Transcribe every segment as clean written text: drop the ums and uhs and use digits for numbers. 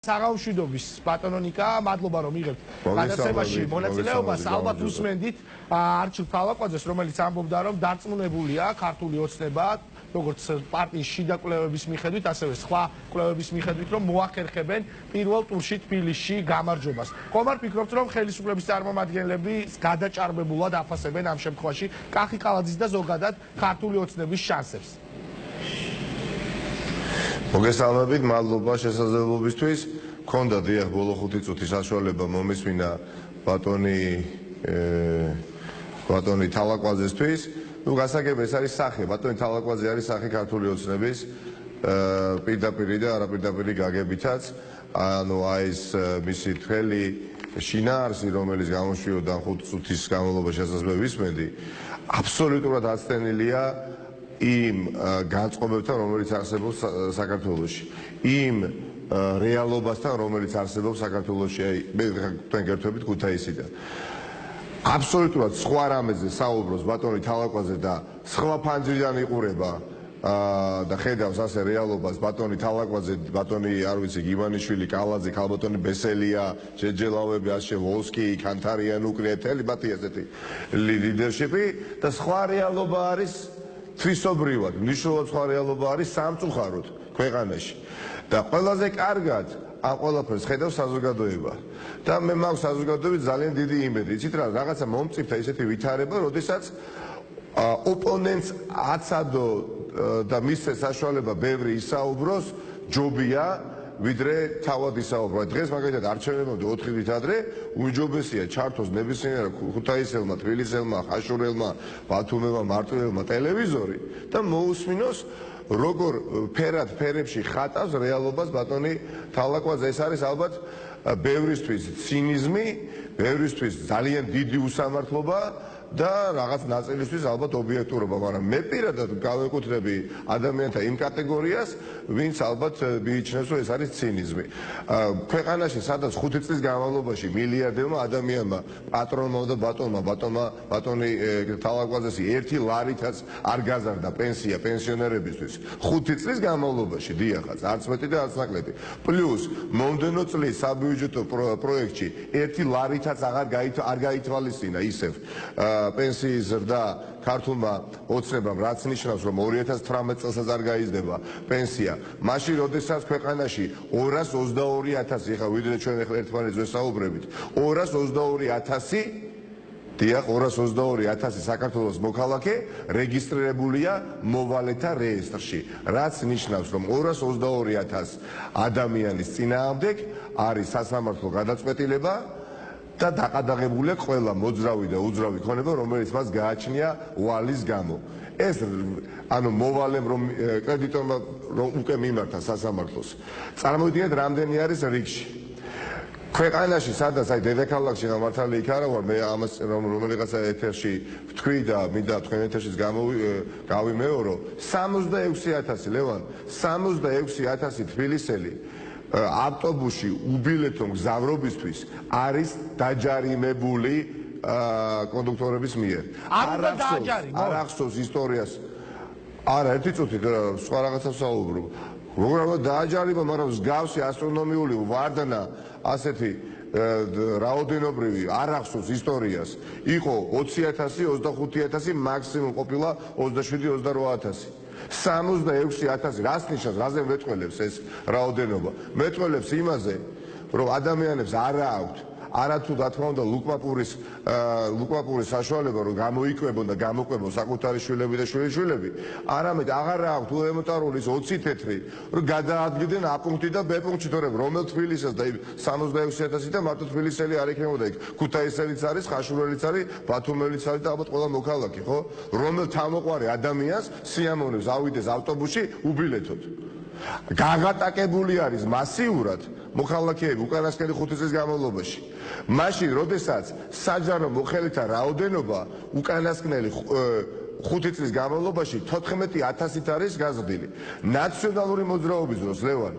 საღამოშვიდობის ბატონო ნიკა, მადლობა რომ იღებთ გადაცემაში მონაწილეობას. ალბათ უსმენდით არჩილ თალაკვაძეს, რომელიც ამბობდა, რომ დარწმუნებულია ქართული ოცნება, როგორც პარტიის შიდა კვლევების მიხედვით, ასევე სხვა კვლევების მიხედვით, რომ მოახერხებენ პირველ ტურში თბილისში გამარჯვებას. ხომ არ ფიქრობთ, რომ ხელისუფლების წარმომადგენლები გადაჭარბებულად აფასებენ ამ შემთხვევაში კახი ყალაძის და ზოგადად ქართული ოცნების შანსებს? მოგესალმებით, მადლობა შესაძლებლობისთვის. Ქონდა დიახ ბოლო 5 წუთის საშუალება მომისმინა ბატონი თალაკვაძესთვის. გასაგები ეს არის სახე, ბატონი თალაკვაძე არის სახე ქართული ოცნების პირდაპირი და არაპირდაპირი გაგებითაც. ანუ აი ეს მისი თელი შინაარსი, რომელიც გამოშვიოდა 5 წუთის განმავლობაში, რასაც მე ვისმენდი, აბსოლუტურად აცდენილია იმ განწყობებთან, რომელიც არსებობს საქართველოში. იმ რეალობასთან, რომელიც არსებობს საქართველოში, აი მე თქვენ გერთვებით ქუთაისიდან. აბსოლუტურად სხვა რამეზე საუბრობს ბატონი თალაკვაძე და სხვა ფანჯრიდან იყურება და ხედავს ასე რეალობას ბატონი თალაკვაძე, ბატონი არ ვიცი გივანიშვილი, კალაძე, ქალბატონი ბესელია, ჯეჯელავები, ასე ვოლსკი, კანთარიან, უკრიეთელი, ბათი ესეთი ლიდერშიპი და სხვა რეალობა არის თვისობრივად, მნიშვნელოვანი სხვა რეალობა არის სამწუხაროდ ქვეყანაში. და ყველაზე კარგად ამ ყველაფერს ხედავს საზოგადოება. და მე მაქვს საზოგადოებით ძალიან დიდი იმედი. იცით რა, რაღაცა მომწიფდა ისეთი ვითარება, როდესაც ოპონენტს აცადო და მისცე საშუალება ბევრი ისაუბროს, ჯობია ვიდრე თავად ისაუბრო. დღეს მაგალითად არჩევნებამდე 4 დღით ადრე უჯობესია ჩართოს ნებისმიერ ქუთაისელმა, თბილისელმა, ხაშურელმა, ბათუმელმა, მარტვილელმა ტელევიზორი და მოусმინოს როგორ ფერებში ხატავს რეალობას ბატონი თალაკვაძე. ეს არის ალბათ ბევრისთვის ცინიზმი, ბევრისთვის ძალიან დიდი უსამართლობა და რაღაც ნაწილისთვის ალბათ ობიექტურობა, მაგრამ მე პირადად გავეკუთვნები ადამიანთა იმ კატეგორიას, ვინც ალბათ მიიჩნევს, რომ ეს არის ცინიზმი. ქვეყანაში სადაც 5 წლის განმავლობაში მილიარდებმა ადამიანმა, პატრონმა და ბატონი თალაკვაძესი 1 ლარითაც არ გაზარდა პენსია პენსიონერებისთვის 5 წლის განმავლობაში, დიახაც, არც მეტი და არც ნაკლები. პლუს მომდენო წლის საბიუჯეტო პროექტში 1 ლარითაც არ გაითვალისწინა ისევ პენსიის ზრდა ქართულმა ოცნებამ, რაც ნიშნავს, რომ 2018 წელსაც არ გაიზრდება პენსია. მაშინ, როდესაც ქვეყანაში 222.000, ეხლა ვიდრე ჩვენ ახლა ერთმანეთს ვესაუბრებით, 222.000, დიახ, 222.000 საქართველოს მოქალაქე რეგისტრირებულია მოვალეთა რეესტრში, რაც ნიშნავს, რომ 222.000 ადამიანის წინააღმდეგ არის სასამართლო გადაწყვეტილება და დაყადაღებულია ყველა მოძრავი და უძრავი ქონება, რომელიც მას გააჩნია ვალის გამო. ეს ანუ მოვალემ რომ კრედიტორმა რომ უკვე მიმართა სასამართლოს. წარმოვიდგინეთ, რამდენი არის რიგში. ქვეყანაში, სადაც აი დედაქალაქში მართალი იქ არა ვარ, მე ამას რომელიღაცა ეთერში ვთქვი და მინდა თქვენ ეთერშიც გავიმეორო, 66.000 ლევან, 66.000 თბილისელი ავტობუსში უბილეთო მგზავრობისთვის არ დაჯარიმებული კონდუქტორების მიერ. არ ახსოვს ისტორიას. არა, ერთი წუთი სხვა რაღაცას საუბრობ. როგორ დააჯარიმა, მაგრამ მსგავსი ასტრონომიული ვარდნა ასეთი რაოდენობრივი არ ახსოვს ისტორიას. იყო 20.000, 25.000, მაქსიმუმ ყოფილა 27-28.000. 66.000, რას ნიშნავს, რაზე მეტყველებს ეს რაოდენობა? მეტყველებს იმაზე, რომ ადამიანებს არ აქვთ არათუ რა თქმა უნდა ლუკმაპურის საშუალება, რომ გამოიკვებონ და გამოკვებონ საკუთარი შვილები და შვილიშვილები, არამედ აღარ აქვთ ელემენტარული 20 თეთრი, რომ გადაადგილდნენ A პუნქტი და B პუნქტში, თორემ რომელ თბილისელს და 66.000 და მარტო თბილისელი არ იქნებოდა იქ, ქუთაისელიც არის, ხაშურელიც არის, ბათუმელიც არის და ალბათ ყველა მოქალაქე, ხო? რომელ თავმოყვარე ადამიანს სიამოვნებს ავიდეს ავტობუსში უბილეთოთ. გაღატაკებული არის მასიურად მოქალაქეები უკანასკნელი 5 წლის განმავლობაში. მაშინ, როდესაც საჯარო მოხელეთა რაოდენობა უკანასკნელი 5 წლის განმავლობაში 14.000-ით არის გაზრდილი. ნაციონალური მოძრაობის დროს, ლევან,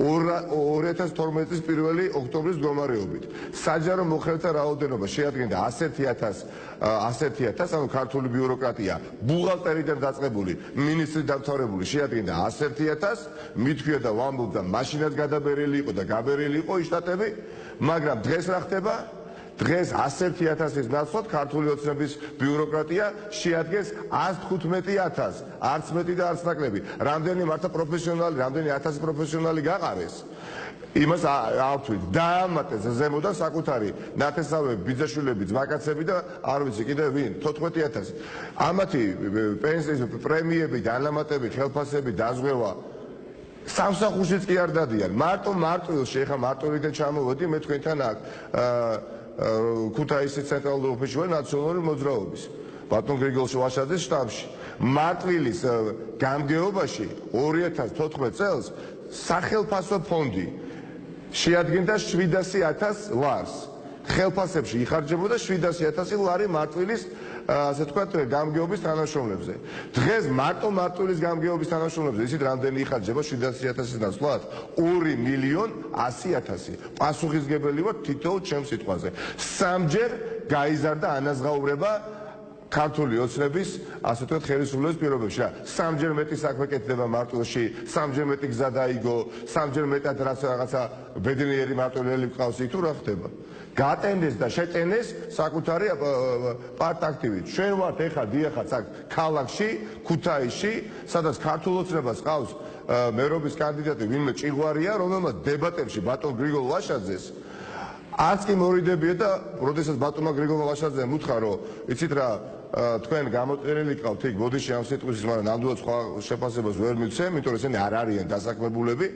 2012 წლის 1 ოქტომბრის მდგომარეობით. საჯარო მოხელეთა რაოდენობა შეადგენდა 101,000, ანუ ქართული ბიუროკრატია ბუღალტერიდან დაწყებული მინისტრით დამთავრებული შეადგენდა 101,000, მithქვია და ვამბობდა მაშინაც გადაბერილი იყო და გაბერილი იყო ის შტატები, მაგრამ დღეს რა ხდება? დღეს 101,000-ის ნაცვლად ქართული ოცნების ბიუროკრატია შეადგენს 115,000, არც მეტი და არც ნაკლები. რამდენი მართა პროფესიონალი, რამდენი 1000 პროფესიონალი გაყარეს. იმას ავთვლით, დაამატეს ზემოდან საკუთარი ნათესავები, ბიძაშვილები, ძმაკაცები და არ ვიცი კიდე ვინ, 14,000. ამათი პენსიის პრემიები, დანამატები, ხელფასები, დაზღვევა სამსახურშიც კი არ დადიან. მარტვილში, ეხლა მარტვილიდან ჩამოვედი, მე თქვენთან აქ ქუთაისის ცენტრალურ ოფისში ვარ ნაციონალური მოძრაობის. ბატონ გრიგოლ შუაშაძის შტაბში. მარტვილის გამგეობაში 2014 წელს სახელფასო ფონდი შეადგენდა 700,000 ლარს. ხელფასებში იხარჯებოდა 700,000 ლარი მარტვილის ასე ვთქვათ გამგეობის თანამშრომლებზე. დღეს მარტვილის გამგეობის თანამშრომლებზე ისიც რამდენი იხარჯება 700,000-ის ნაცვლად? 2,100,000. პასუხისგებელი ვარ თითოეულ ჩემს სიტყვაზე. სამჯერ გაიზარდა ანაზღაურება ქართული ოცნების ასე ვთქვათ ხელისუფლების პირობებში. რა, სამჯერ მეტი საქმე კეთდება მარტვილში, სამჯერ მეტი გზა დაიგო, სამჯერ მეტად რაღაცა ბედნიერი მარტვილელი მყავს იქ თუ რა ხდება? გატენდეს და შეტენეს საკუთარი პარტაქტივით. ჩვენ ვართ ეხლა დიახაც აქ ქალაქში, ქუთაისში, სადაც ქართულ ოცნებას ყავს მერობის კანდიდატი ვინმე ჭიღვარია, რომელმაც დებატებში ბატონ გრიგოლ ვაშაძეს არც კი მორიდებია და როდესაც ბატონმა გრიგოლ ვაშაძემ უთხრა, რომ იცით რა, თქვენ გამოწერილი ყავთ იქ ბოდიში ამ სიტყვის, მაგრამ ნამდვილად სხვა შეფასებას ვერ მივცემ, იმიტომ რომ ესენი არ არიან დასაქმებულები,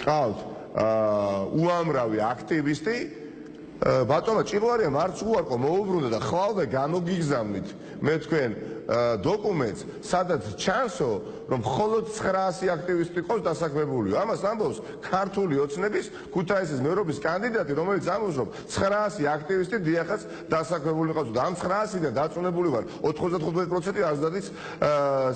ყავთ უამრავი აქტივისტი. ბატონო ჭიღვარიამ არც უარყო მოუბრუნდა და ხვალვე გამოგიგზავნით მე თქვენ დოკუმენტს, სადაც ჩანსო, რომ მხოლოდ 900 აქტივისტი ყავს დასაქმებულიო. ამას ამბობს ქართული ოცნების ქუთაისის მერობის კანდიდატი, რომელიც ამბობს, რომ 900 აქტივისტი დიახაც დასაქმებული ყავს და ამ 900-დან დაწუნებული ვარ 95% აზდადის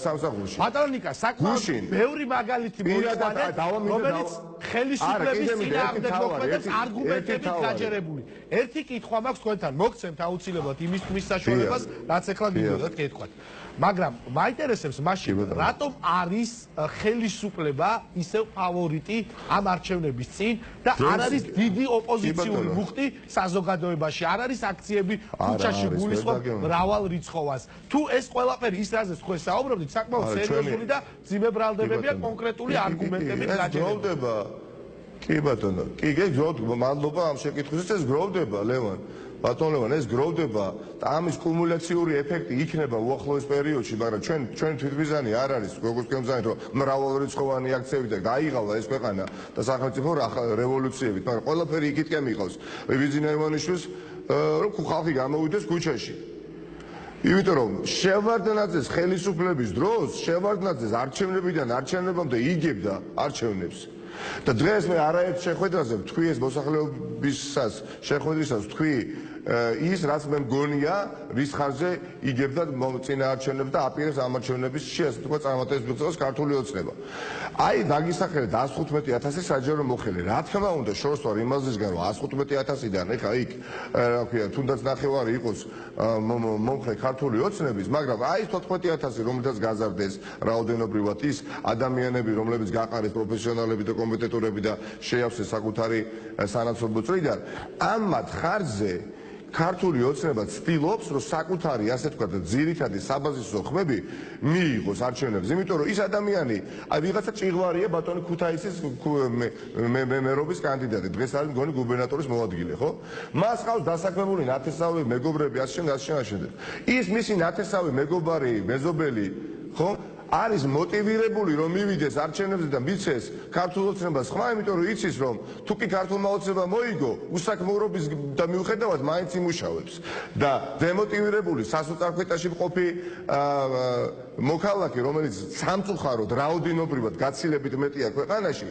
სამსახურში. ბატონო ნიკა, საკმაოდ ბევრი მაგალითი მოვიხადეთ, რომელიც ხელისუფლების წინააღმდეგ მოქმედებს არგუმენტებით გაჯერებული. ერთი კითხვა მაქვს თქვენთან, მოგცემთ აუცილებლად იმის თქმის საშუალებას, რაც ეხლა გიგონოთ კითხვათ. მაგრამ მაინტერესებს მაშინ, რატომ არის ხელისუფლება ისევ ფავორიტი ამ არჩევნების წინ და არ არის დიდი ოპოზიციური მუხტი საზოგადოებაში, არ არის აქციები ქუჩაში გულისხმობ მრავალ რიცხოვას. თუ ეს ყველაფერი ის რაზეც თქვენ საუბრობთ, საკმაოდ სერიოზული და ძიმე ბრალდებებია კონკრეტული არგუმენტებით გაჯერებული. კი ბატონო, კი მადლობა ამ შეკითხვისთვის, ეს გროვდება ლევან. ბატონ ლევან, ეს გროვდება და ამის კუმულაციური ეფექტი იქნება უახლოეს პერიოდში, მაგრამ ჩვენ თვითმიზანი არ არის, როგორც გემზანით, რომ მრავალრიცხოვანი აქციები და გაიღალა ეს ქვეყანა და სახელმწიფო რევოლუციებით, მაგრამ ყველაფერი იქითკენ მიყავს. ვიბიძინა ივანიშვილს, რომ ხალხი გამოვიდეს ქუჩაში. იმიტომ რომ შევარდნაძეს ხელისუფლების დროს, შევარდნაძეს არჩევნებიდან არჩევნებამდე იგებდა არჩევნებს. და დღეს მე არაერთ შეხვედრაზე ვთქვი ეს მოსახლეობისას შეხვედრისას ვთქვი ის რაც მე მგონია რის ხარჯზე იგებდა წინა არჩევნებს და აპირებს ამ არჩევნების შეასრულოს თქვა წარმატების მიღწევას ქართული ოცნება. აი დაგისახელეთ 115,000 საჯარო მოხელე. რა თქმა უნდა შორს ვარ იმასისგან რომ 115,000-დან ეხა იქ რა ქვია თუნდაც ნახევარი იყოს მომხრე ქართული ოცნების, მაგრამ აი 14,000 რომელთაც გაზარდეს რაოდენობრივად ის ადამიანები რომლებიც გაყარეს პროფესიონალები და კომპეტენტურები და შეავსეს საკუთარი სანაცვლო წრიდან, ამათ ხარჯზე ქართული ოცნება ცდილობს, რომ საკუთარი ასე ვთქვათ ძირითადი საბაზისო ხმები მიიღოს არჩევნებზე, იმიტომ რომ ის ადამიანი, აი ვიღაცა ჭიღვარია ბატონი ქუთაისის მერობის კანდიდატი, დღეს არის მგონი გუბერნატორის მოადგილე, ხო? მას ყავს დასაქმებული ნათესავი მეგობრები, ასე შემდეგ. ის მისი ნათესავი მეგობარი, მეზობელი, ხო? არის მოტივირებული რომ მივიდეს არჩევნებზე და მიცეს ქართულ ოცნებას ხმა, იმიტომ რომ იცის რომ თუ კი ქართულმა ოცნებამ მოიგო, უსაქმურობის და მიუხედავად მაინც იმუშავებს და დემოტივირებული სასოწარკვეთაში მყოფი მოქალაქე, რომელიც სამწუხაროდ რაოდენობრივად გაცილებით მეტია ქვეყანაში,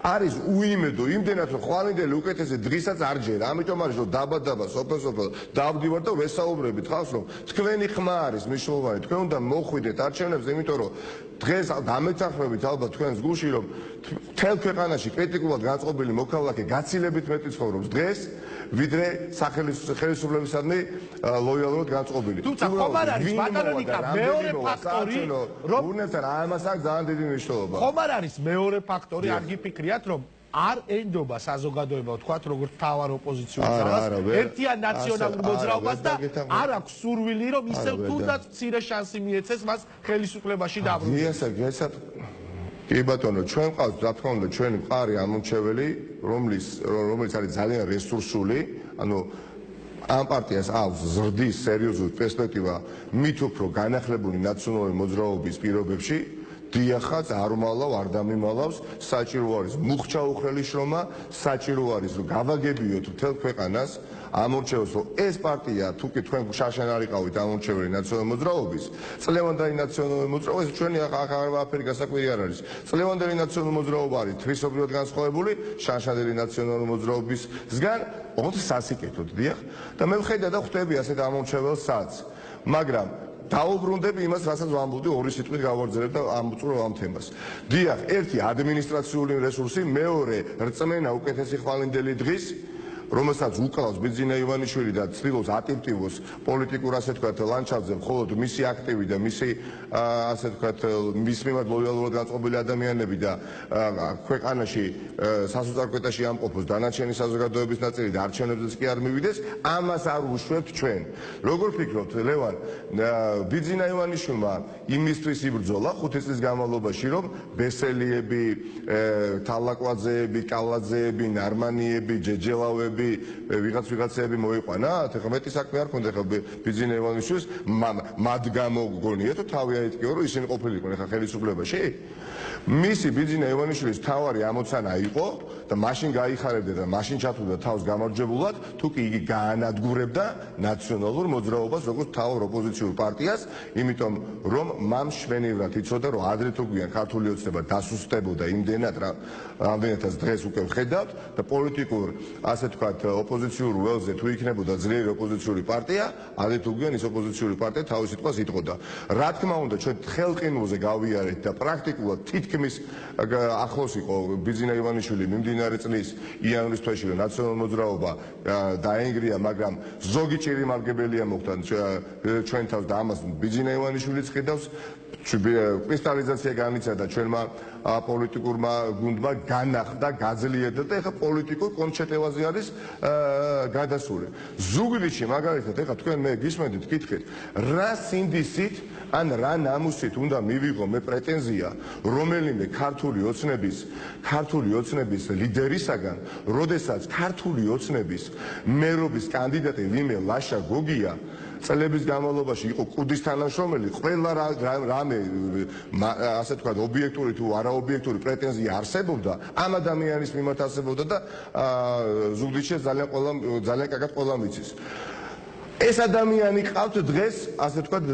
არის უიმედო იმდენად რომ ხვალინდელი უკეთესი დღისაც არ ჯერა. ამიტომ არის რომ დაბადაბა სოფელ-სოფელ დავდივარ და ვესაუბრებით ხალხს რომ თქვენი ხმა არის მნიშვნელოვანი, თქვენ უნდა მოხვიდეთ არჩევნებზე, იმიტომ რომ რომ დღეს დამეთანხმებით ალბათ თქვენს გულში რომ მთელ ქვეყანაში კრიტიკულად განწყობილი მოქალაქე გაცილებით მეტი ცხოვრობს დღეს ვიდრე ხელისუფლებისადმი ლოიალურად განწყობილი. თუმცა ხომ არ არის ბატონო ნიკა მეორე ფაქტორი რომ უნებთან ამას აქვს ძალიან დიდი მნიშვნელობა. ხომ არ არის მეორე ფაქტორი არ გიფიქრიათ რომ არ ენდობა საზოგადოება ვთქვათ როგორც თავარ ოპოზიციურ ძალას ერთიან ნაციონალურ მოძრაობას და არ აქვს სურვილი რომ ისევ თუნდაც მცირე შანსი მიეცეს მას ხელისუფლებაში დაბრუნებას. კი ბატონო, ჩვენ ყავს რა თქმა უნდა ჩვენი მყარი ამორჩეველი, რომელიც არის ძალიან რესურსული, ანუ ამ პარტიას აქვს ზრდის სერიოზული პერსპექტივა მით უფრო განახლებული ნაციონალური მოძრაობის პირობებში. დიახაც არ უმალავ, არ დამიმალავს, საჭირო არის მუხჩა უხრელი შრომა, საჭირო არის რომ გავაგებიოთ მთელ ქვეყანას ამორჩევს რომ ეს პარტია თუ კი თქვენ შაშან არიყავით ამორჩეველი ნაციონალური მოძრაობის, წლევანდელი ნაციონალური მოძრაობა, ეს ჩვენი აღარაფერი გასაკვირი არ არის. წლევანდელი ნაციონალური მოძრაობა არის თვისობრივად განსხვავებული შაშანელი ნაციონალური მოძრაობისგან, ოღონდ სასიკეთოდ, დიახ, და მე ვხედა და ხვდები ასეთ ამორჩეველსაც, მაგრამ დაუბრუნდები იმას, რასაც ვამბობდი ორი სიტყვით გავაგრძელებ და ამოწურო ამ თემას. დიახ, ერთი ადმინისტრაციული რესურსი, მეორე რწმენა უკეთესი ხვალინდელი დღის, რომელსაც უკრავს ბიძინა ივანიშვილი და ცდილობს ატიპტივოს პოლიტიკურ ასე ვთქვათ ლანდშაფტზე მხოლოდ მისი აქტივი და მისი ასე ვთქვათ მის მიმართ ლოიალურად განწყობილი ადამიანები და ქვეყანაში სასოწარკვეთაში ამყოფოს დანარჩენი საზოგადოების ნაწილი და არჩევნებზეც კი არ მივიდეს, ამას არ უშვებთ ჩვენ. როგორ ფიქრობთ, ლევან, ბიძინა ივანიშვილმა იმისთვის იბრძოლა 5 წლის განმავლობაში, რომ ბესელიები, თალაკვაძეები, კალაძეები, ნარმანიები, ჯეჯელავები ვიღაცები მოიყვანათ, ეხლა მეტი საქმე არ ქონდა ეხლა ბიძინა ივანიშვილს მათ გამოგონიათ რომ თავი აიტკიო რომ ისინი ყოფილიყვნენ ეხლა ხელისუფლებაში. მისი ბიძინა ივანიშვილის თავარი ამოცანა იყო და მაშინ გაიხარებდა და მაშინ ჩათვლიდა თავს გამარჯვებულად, თუ კი იგი გაანადგურებდა ნაციონალურ მოძრაობას როგორც თავარ ოპოზიციურ პარტიას, იმიტომ რომ მან შვენივრად იცოდა რომ ადრე თუ გვიან ქართული ოცნება დასუსტებოდა იმდენად რამდენადაც დღეს უკვე ვხედავთ და პოლიტიკურ ასე ვთქვათ ოპოზიციურ ველზე თუ იქნებოდა ძლიერი ოპოზიციური პარტია, ადრე თუ გვიან ის ოპოზიციური პარტია თავის სიტყვას იტყოდა. რა თქმა უნდა, ჩვენ ხელყინულზე გავიარეთ და პრაქტიკულად თითქმის ახლოს იყო ბიძინა ივანიშვილი მიმდინარე წლის იანვრის თვეში რომ ნაციონალურ მოძრაობა დაენგრია, მაგრამ ზოგი ჭირი მარგებელია მოხდა ჩვენ თავს და ამას ბიძინა ივანიშვილიც ხედავს. კრისტალიზაცია განიცადა ჩვენმა პოლიტიკურმა გუნდმა განახდა, გაძლიერდა და ეხლა პოლიტიკურ კონჩეტევაზე არის გადასული. ზუგდიდში მაგალითად ეხლა თქვენ მე გისმენთ გითხეთ, რა სინდისით ან რა ნამუსით უნდა მივიღო მე პრეტენზია რომელიმე ქართული ოცნების ლიდერისაგან, როდესაც ქართული ოცნების მერობის კანდიდატი ვინმე ლაშა გოგია წლების განმავლობაში იყო კუდის თანამშრომელი, ყველა რამე ასე ვთქვათ ობიექტური თუ არაობიექტური პრეტენზია არსებობდა, ამ ადამიანის მიმართ არსებობდა და ზუგდიდში ძალიან კარგად ყველა მიცის. ეს ადამიანი ყავთ დღეს, ასე ვთქვათ,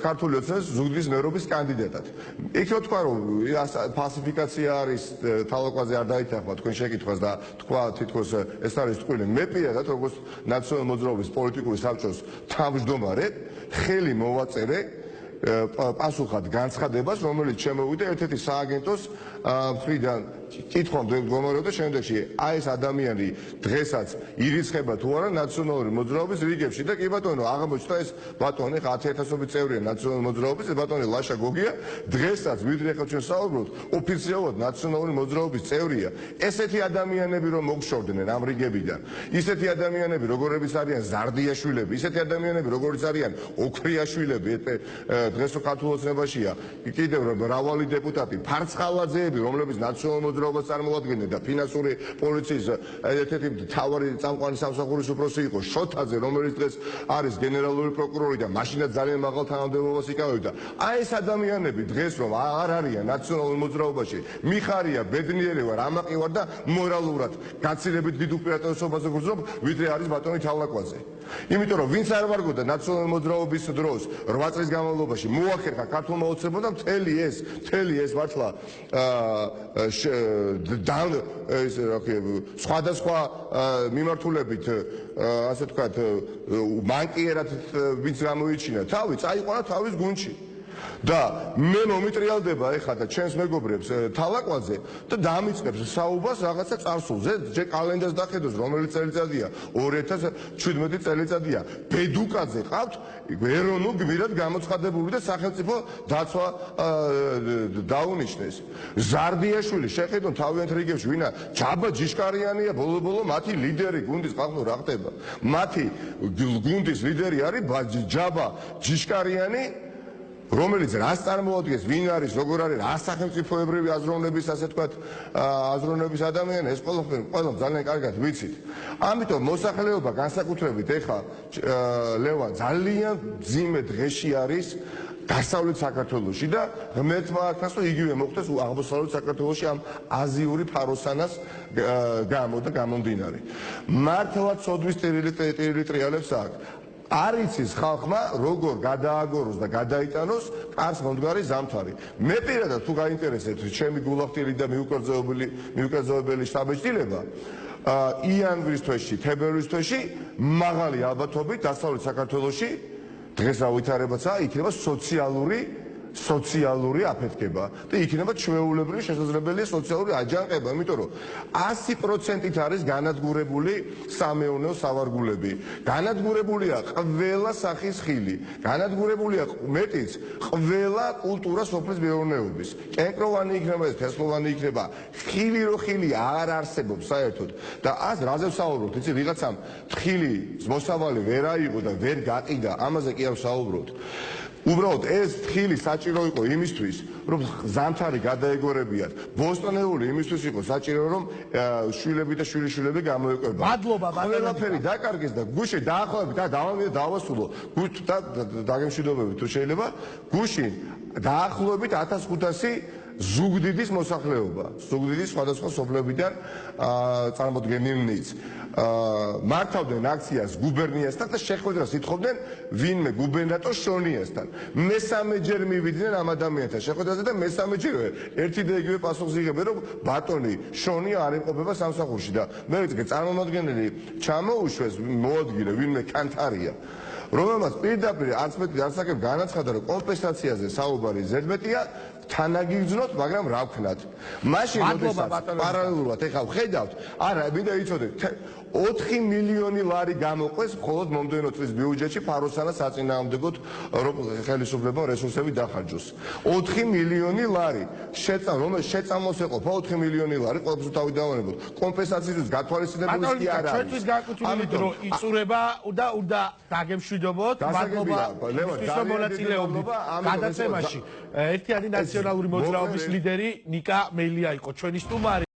ქართული ოცნების ზუგდიდის მერობის კანდიდატად. იქ რო თქვა, რომ ფალსიფიკაცია არის, თალაკვაძე არ დაითანხმა თქვენ შეკითხვას და თქვა თითქოს ეს არის ტყუილი. მე პირადად როგორც ნაციონალური მოძრაობის პოლიტიკური საბჭოს თავმჯდომარე, ხელი მოვაწერე პასუხად განცხადებას, რომელიც შემოვიდა ერთ-ერთი სააგენტოს მხრიდან კითხვა მდგომარეობდა შემდეგში, აი ეს ადამიანი დღესაც ირიცხება თუ არა ნაციონალური მოძრაობის რიგებში და კი ბატონო აღმოჩნდა ეს ბატონი 10,000-ობით წევრია ნაციონალური მოძრაობის, ეს ბატონი ლაშა გოგია, დღესაც ვიდრე ახლა ჩვენ საუბრობთ, ოფიციალურად ნაციონალური მოძრაობის წევრია. ესეთი ადამიანები რომ მოგშორდნენ ამ რიგებიდან, ისეთი ადამიანები როგორებიც არიან ზარდიაშვილები, ისეთი ადამიანები როგორიც არიან ოქრიაშვილები, დღეს რო ქართულ ოცნებაშია, კიდევ მრავალი დეპუტატი, ფარცხალაძეები, რომლებიც ნაციონალურ მოძრაობას წარმოადგენდნენ და ფინანსური პოლიციის ერთ-ერთი მთავარი წამყვანი სამსახურის უფროსი იყო შოთაძე, რომელიც დღეს არის გენერალური პროკურორი და მაშინაც ძალიან მაღალ თანამდებობას იკავებდა. აი ეს ადამიანები დღეს რომ არ არიან ნაციონალურ მოძრაობაში, მიხარია, ბედნიერი ვარ, ამაყი ვარ და მორალურად გაცილებით დიდ უპირატესობაზე გრძნობ, ვიდრე არის ბატონი თალაკვაძე. იმიტომ რომ ვინც არ ვარგოდა ნაციონალური მოძრაობის დროს 8 წლის განმავლობაში მოახერხა ქართულმა ოცნებამ და მთელი ეს მართლა სხვადასხვა მიმართულებით ასე ვთქვათ მანკიერად ვინც გამოიჩინა თავი, წაიყვანა თავის გუნდში. და მე მომიტრიალდება ეხლა და ჩემს მეგობრებს თალაკვაძე და დამიწყებს საუბარს რაღაცა წარსულზე, ჯერ კალენდარს დახედოს რომელი წელიწადია 2017 წელიწადია. ბედუკაძე ყავთ ეროვნულ გმირად გამოცხადებული და სახელმწიფო დაცვა დაუნიშნეს. ზარდიაშვილი შეხედონ თავიანთ რიგებში ვინა ჯაბა ჯიშკარიანია ბოლო-ბოლო მათი ლიდერი გუნდის ხალხო რა ხდება. მათი გუნდის ლიდერი არის ჯაბა ჯიშკარიანი, რომელიც რას წარმოადგენს, ვინ არის, როგორ არის, რა სახელმწიფოებრივი აზროვნების, ასე თქვათ, აზროვნების ადამიანი, ეს ყველა ძალიან კარგად ვიცით. ამიტომ მოსახლეობა განსაკუთრებით ეხლა ლევან ძალიან ძიმე დღეში არის დასავლეთ საქართველოში და ღმერთმა ართას რომ იგივე მოხდეს აღმოსავლეთ საქართველოში ამ აზიური ფაროსანას გამო და გამომდინარე. მართლაც სოდვის ტირილი ტრიალებს აქვს. არ იცის ხალხმა როგორ გადააგოროს და გადაიტანოს კარს მომდგარი ზამთარი. მე პირადად თუ გაინტერესებთ ჩემი გულახდილი და მიუკრძალებელი შთაბეჭდილება იანვრის თვეში, თებერვლის თვეში მაღალი ალბათობით დასავლეთ საქართველოში დღეს რა ვითარებაცაა, იქნება სოციალური აფეთქება და იქნება ჩვეულებრივი შესაძლებელია სოციალური აჯანყება, იმიტომ რომ 100%-ით არის განადგურებული სამეურნეო სავარგულები. განადგურებულია ყველა სახის ხილი, განადგურებულია მეტიც ყველა კულტურა სოფლის მეურნეობის. კენკროვანი იქნება, თესლოვანი იქნება, ხილი რო ხილი არ არსებობს საერთოდ და რაზე ვსაუბრობთ, იცი ვიღაცამ ხილი მოსავალი ვერ აიღო და ვერ გაყიდა, ამაზე კი არ ვსაუბრობთ. უბრალოდ ეს ხილი საჭირო იყო იმისთვის, რომ ზამთარი გადაეგორებიათ. ბოსტონეული იმისთვის იყო საჭირო, რომ შვილები და შვილიშვილები გამოეკვება. მადლობა, ყველაფერი დაკარგეს და გუშინ დაახლოებით დავასრულო. გუშინ და დაგემშვიდობებით თუ შეიძლება. გუშინ დაახლოებით 1500 ზუგდიდის მოსახლეობა, ზუგდიდის სხვადასხვა სოფლებიდან წარმოდგენილნიც მართავდნენ აქციას გუბერნიასთან და შეხვედრას ითხოვდნენ ვინმე გუბერნატორ შონიასთან. მესამეჯერ მივიდნენ ამ ადამიანთან შეხვედრაზე და მესამეჯერვე ერთი და იგივე პასუხს იღებენ, რომ ბატონი შონია არ იმყოფება სამსახურში და მე ვიტყვი წარმომადგენელი ჩამოუშვეს მოადგილე ვინმე კანთარია, რომელმაც პირდაპირ არც მეტი არც აქ განაცხადა, რომ კომპენსაციაზე საუბარი ზედმეტია, თანაგიგრძნოთ, მაგრამ რა ვქნათ. მაშინ როდესაც პარალელურად ეხლა ვხედავთ, არა, მინდა იცოდეთ, 4 მილიონი ლარი გამოყვეს მხოლოდ მომდევნო წლის ბიუჯეტში ფაროსანა საწინააღმდეგოდ ხელისუფლებამ რესურსები დახარჯოს. 4 მილიონი ლარი რომელიც შეწამოს ეყოფა 4 მილიონი ლარი ყველაფერს თავი დავანებოთ. კომპენსაციისთვის გათვალისწინებული კი არ არის. ჩვენთვის განკუთვნილი დრო იწურება და უნდა დაგემშვიდობოთ. მადლობა იმისთვის რომ მონაწილეობდით გადაცემაში. ერთიანი ნაციონალური მოძრაობის ლიდერი ნიკა მელია იყო ჩვენი სტუმარი.